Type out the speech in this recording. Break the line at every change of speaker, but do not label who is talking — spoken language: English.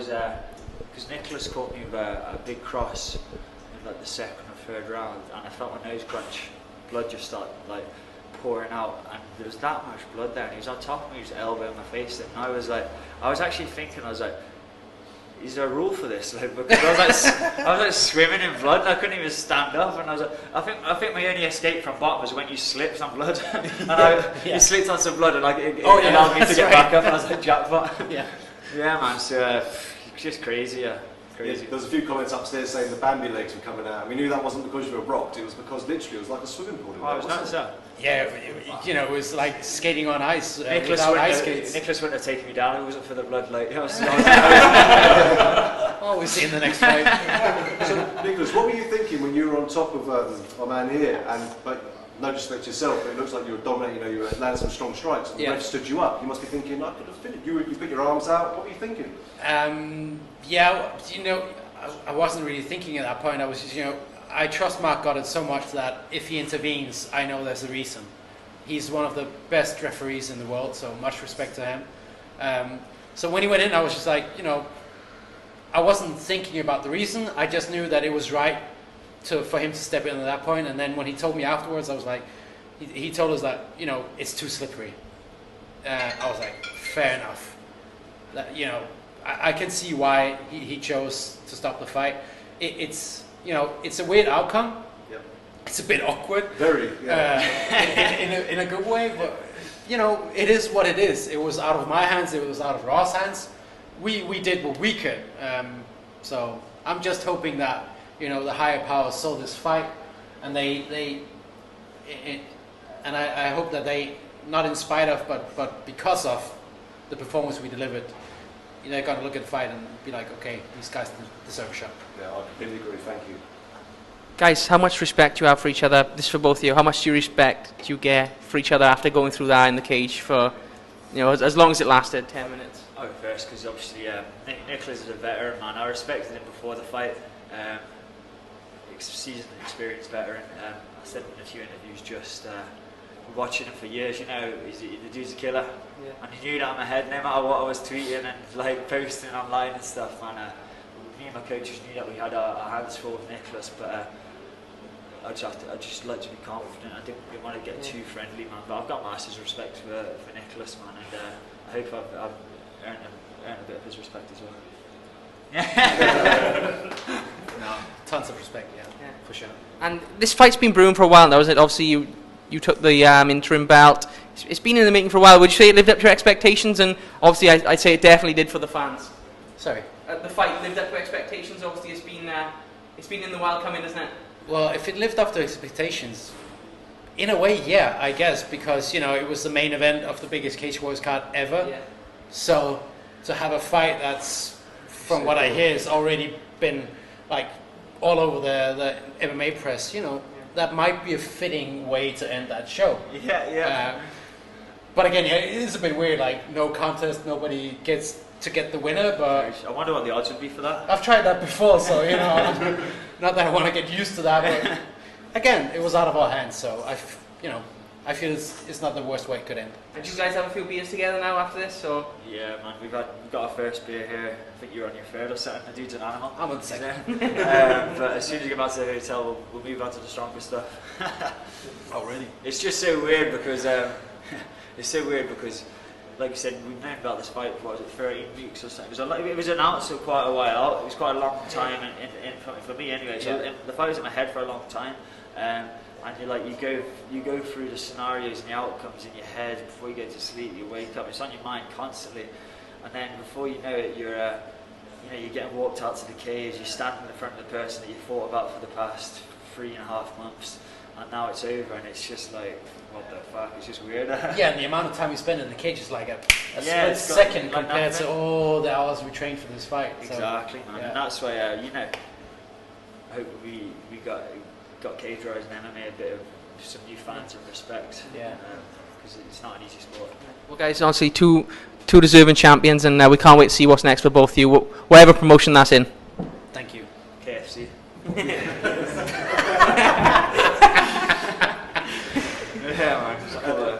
because Nicolas caught me with a big cross in like the second or third round, and I felt my nose crunch, blood just started like pouring out, and there was that much blood there, and he was on top of me, he was elbowing my face, and I was actually thinking, is there a rule for this? Like, because I was like swimming in blood, and I couldn't even stand up, and I was like, I think my only escape from bottom was when you slipped on blood, and you slipped on some blood, and like it allowed me to get back up, and I was like jackpot. Yeah, man. So just crazy, crazy.
Yeah, there was a few comments upstairs saying the Bambi legs were coming out. We knew that wasn't because you were rocked; it was because literally it was like a swimming pool.
Oh, it was nuts, sir.
Yeah, it was like skating on ice without ice skates.
Nicolas wouldn't have taken me down if it wasn't for the blood. Like,
we'll see in the next fight.
So, Nicolas, what were you thinking when you were on top of our man here? But no disrespect to yourself, it looks like you were dominating. You were landing some strong strikes. And the ref stood you up. You must be thinking, I could have finished. You put your arms out. What were you thinking?
I wasn't really thinking at that point. I was just, I trust Mark Goddard so much that if he intervenes, I know there's a reason. He's one of the best referees in the world, so much respect to him. So when he went in, I was just like, I wasn't thinking about the reason. I just knew that it was right for him to step in at that point. And then when he told me afterwards, I was like, he told us that, it's too slippery. I was like, fair enough. That, I can see why he chose to stop the fight. It's a weird outcome.
Yep.
It's a bit awkward.
Very. Yeah.
In a good way, but it is what it is. It was out of my hands. It was out of Ross' hands. We did what we could. So I'm just hoping that the higher powers saw this fight, and I hope that they, not in spite of, but because of the performance we delivered, they're going to look at the fight and be like, okay, these guys deserve a shot.
Yeah, I completely agree. Thank you.
Guys, how much respect do you have for each other? This is for both of you. How much do you respect do you get for each other after going through that in the cage for, as long as it lasted, 10 minutes?
I'll go first, because obviously Nicolas is a veteran, man. I respected him before the fight. Seasoned and experienced veteran. I said in a few interviews, just watching him for years, the dude's a killer. Yeah. And he knew that in my head, no matter what I was tweeting and like posting online and stuff, man. Me and my coaches knew that we had our hands full with Nicolas, but I just like to be confident. I didn't want to get too friendly, man. But I've got massive respect for Nicolas, man, and I hope I've earned a bit of his respect as well.
No, tons of respect, yeah, for sure.
And this fight's been brewing for a while now, isn't it? Obviously, you took the interim belt. It's been in the making for a while. Would you say it lived up to your expectations? And obviously, I'd say it definitely did for the fans.
Sorry?
The fight lived up to expectations. Obviously, it's been in the while coming, isn't it?
Well, if it lived up to expectations, in a way, yeah, I guess, because, it was the main event of the biggest Cage Warriors card ever. Yeah. So, to have a fight that's, from what I hear, has already been, like, all over the MMA press, that might be a fitting way to end that show.
Yeah.
But again, it is a bit weird, like, no contest, nobody gets to get the winner, but...
I wonder what the odds would be for that.
I've tried that before, so, not that I want to get used to that, but again, it was out of our hands, so I feel it's not the worst way it could end.
Did you guys have a few beers together now after this, or?
Yeah, man, we've got our first beer here. I think you're on your third or something. The dude's an animal.
I'm on the second.
But as soon as we get back to the hotel, we'll move on to the stronger stuff.
Oh, really?
It's just so weird because like you said, we've known about this fight for 13 weeks or something. It was announced for quite a while out. It was quite a long time for me anyway. So the fight was in my head for a long time. And you go through the scenarios and the outcomes in your head before you go to sleep. You wake up, it's on your mind constantly, and then before you know it, you're getting walked out to the cage. You're standing in front of the person that you thought about for the past 3.5 months, and now it's over, and it's just like, what the fuck? It's just weird.
Yeah, and the amount of time you spend in the cage is like a split second compared to all the hours we trained for this fight.
Exactly, man, and that's why I hope we got Cage Warriors and MMA a bit of some new fans and respect.
Yeah.
Because it's not an easy sport.
Well, guys, honestly, two deserving champions, and we can't wait to see what's next for both of you, whatever promotion that's in.
Thank you.
KFC.